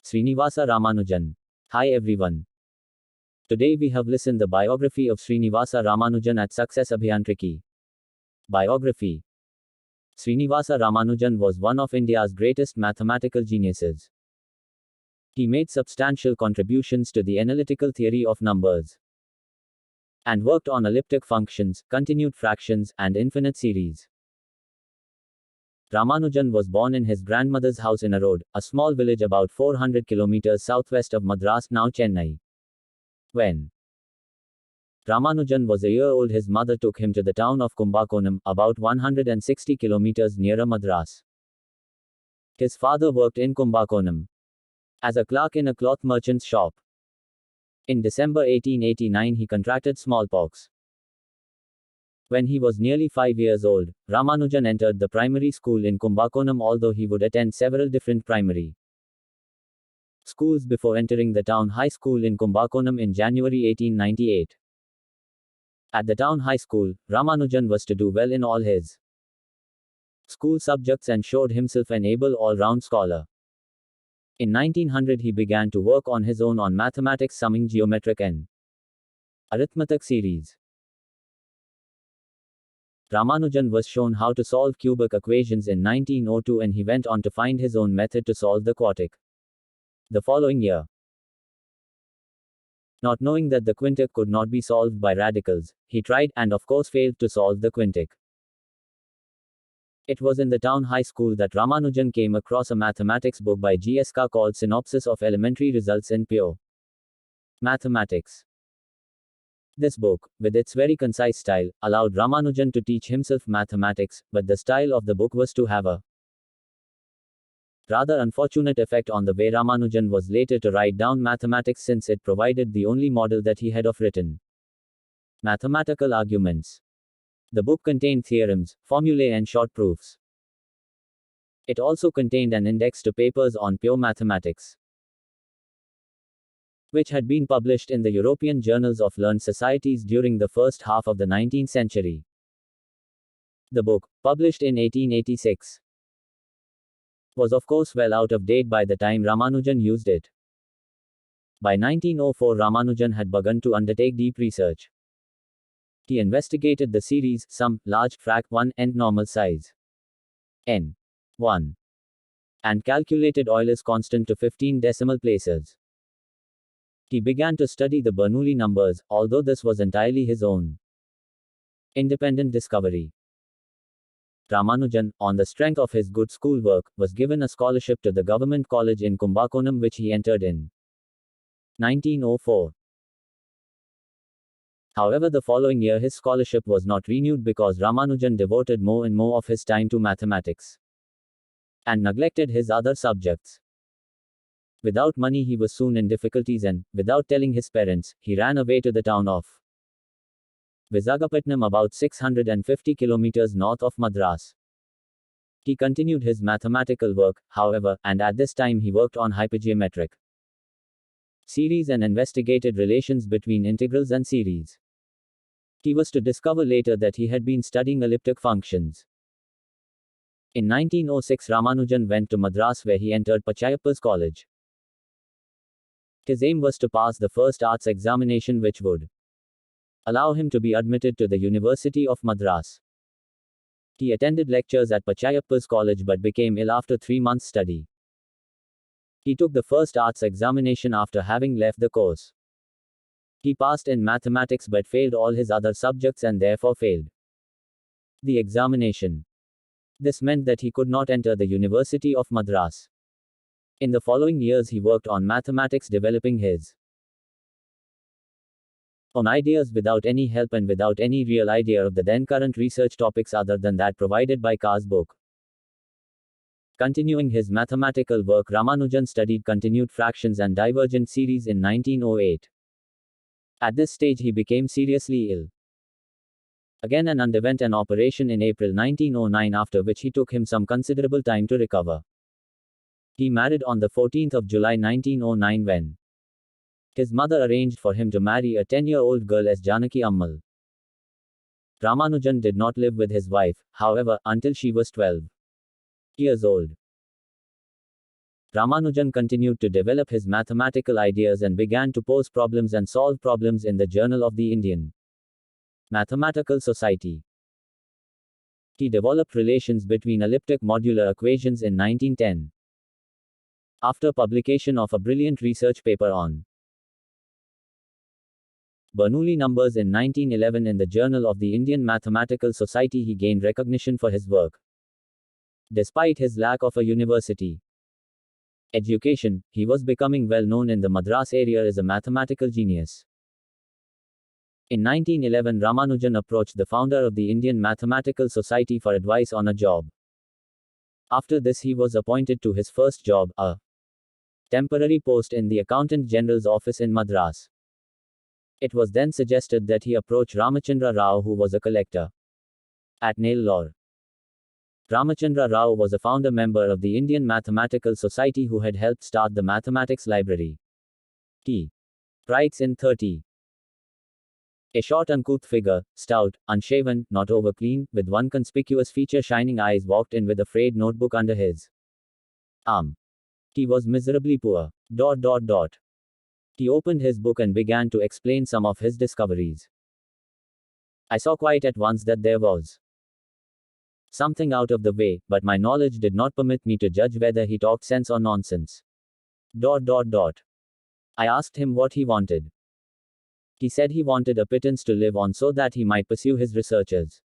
Srinivasa Ramanujan. Hi everyone. Today we have listened the biography of Srinivasa Ramanujan at Success Abhiyantriki. Biography. Srinivasa Ramanujan was one of India's greatest mathematical geniuses. He made substantial contributions to the analytical theory of numbers and worked on elliptic functions, continued fractions, and infinite series. Ramanujan was born in his grandmother's house in Erode, a small village about 400 kilometers southwest of Madras, now Chennai. When Ramanujan was a year old, his mother took him to the town of Kumbakonam, about 160 kilometers nearer Madras. His father worked in Kumbakonam as a clerk in a cloth merchant's shop. In December 1889, he contracted smallpox. When he was nearly 5 years old, Ramanujan entered the primary school in Kumbakonam, although he would attend several different primary schools before entering the town high school in Kumbakonam in January 1898. At the town high school, Ramanujan was to do well in all his school subjects and showed himself an able all-round scholar. In 1900 he began to work on his own on mathematics, summing geometric and arithmetic series. Ramanujan was shown how to solve cubic equations in 1902 and he went on to find his own method to solve the quartic. The following year, not knowing that the quintic could not be solved by radicals, he tried, and of course failed to solve the quintic. It was in the town high school that Ramanujan came across a mathematics book by G.S.K. called Synopsis of Elementary Results in Pure Mathematics. This book, with its very concise style, allowed Ramanujan to teach himself mathematics, but the style of the book was to have a rather unfortunate effect on the way Ramanujan was later to write down mathematics, since it provided the only model that he had of written mathematical arguments. The book contained theorems, formulae, and short proofs. It also contained an index to papers on pure mathematics, which had been published in the European journals of learned societies during the first half of the 19th century. The book, published in 1886, was of course well out of date by the time Ramanujan used it. By 1904, Ramanujan had begun to undertake deep research. He investigated the series sum, large, frac 1, and normal size n1, and calculated Euler's constant to 15 decimal places. He began to study the Bernoulli numbers, although this was entirely his own independent discovery. Ramanujan, on the strength of his good schoolwork, was given a scholarship to the government college in Kumbakonam, which he entered in 1904. However, the following year his scholarship was not renewed because Ramanujan devoted more and more of his time to mathematics and neglected his other subjects. Without money, he was soon in difficulties and, without telling his parents, he ran away to the town of Visakhapatnam, about 650 kilometers north of Madras. He continued his mathematical work, however, and at this time he worked on hypergeometric series and investigated relations between integrals and series. He was to discover later that he had been studying elliptic functions. In 1906, Ramanujan went to Madras, where he entered Pachayappa's college. His aim was to pass the first arts examination, which would allow him to be admitted to the University of Madras. He attended lectures at Pachayappa's college but became ill after 3 months' study. He took the first arts examination after having left the course. He passed in mathematics but failed all his other subjects and therefore failed the examination. This meant that he could not enter the University of Madras. In the following years he worked on mathematics, developing his own ideas without any help and without any real idea of the then current research topics other than that provided by Carr's book. Continuing his mathematical work, Ramanujan studied continued fractions and divergent series in 1908. At this stage he became seriously ill again and underwent an operation in April 1909, after which he took him some considerable time to recover. He married on the 14th of July 1909 when his mother arranged for him to marry a 10-year-old girl as Janaki Ammal. Ramanujan did not live with his wife, however, until she was 12 years old. Ramanujan continued to develop his mathematical ideas and began to pose problems and solve problems in the Journal of the Indian Mathematical Society. He developed relations between elliptic modular equations in 1910. After publication of a brilliant research paper on Bernoulli numbers in 1911 in the Journal of the Indian Mathematical Society, he gained recognition for his work. Despite his lack of a university education, he was becoming well known in the Madras area as a mathematical genius. In 1911, Ramanujan approached the founder of the Indian Mathematical Society for advice on a job. After this, he was appointed to his first job, a temporary post in the Accountant General's office in Madras. It was then suggested that he approach Ramachandra Rao, who was a collector at Nellore. Ramachandra Rao was a founder member of the Indian Mathematical Society who had helped start the Mathematics Library. He writes in 30. A short uncouth figure, stout, unshaven, not over clean, with one conspicuous feature shining eyes, walked in with a frayed notebook under his arm. He was miserably poor. He opened his book and began to explain some of his discoveries. I saw quite at once that there was something out of the way, but my knowledge did not permit me to judge whether he talked sense or nonsense. I asked him what he wanted. He said he wanted a pittance to live on so that he might pursue his researches.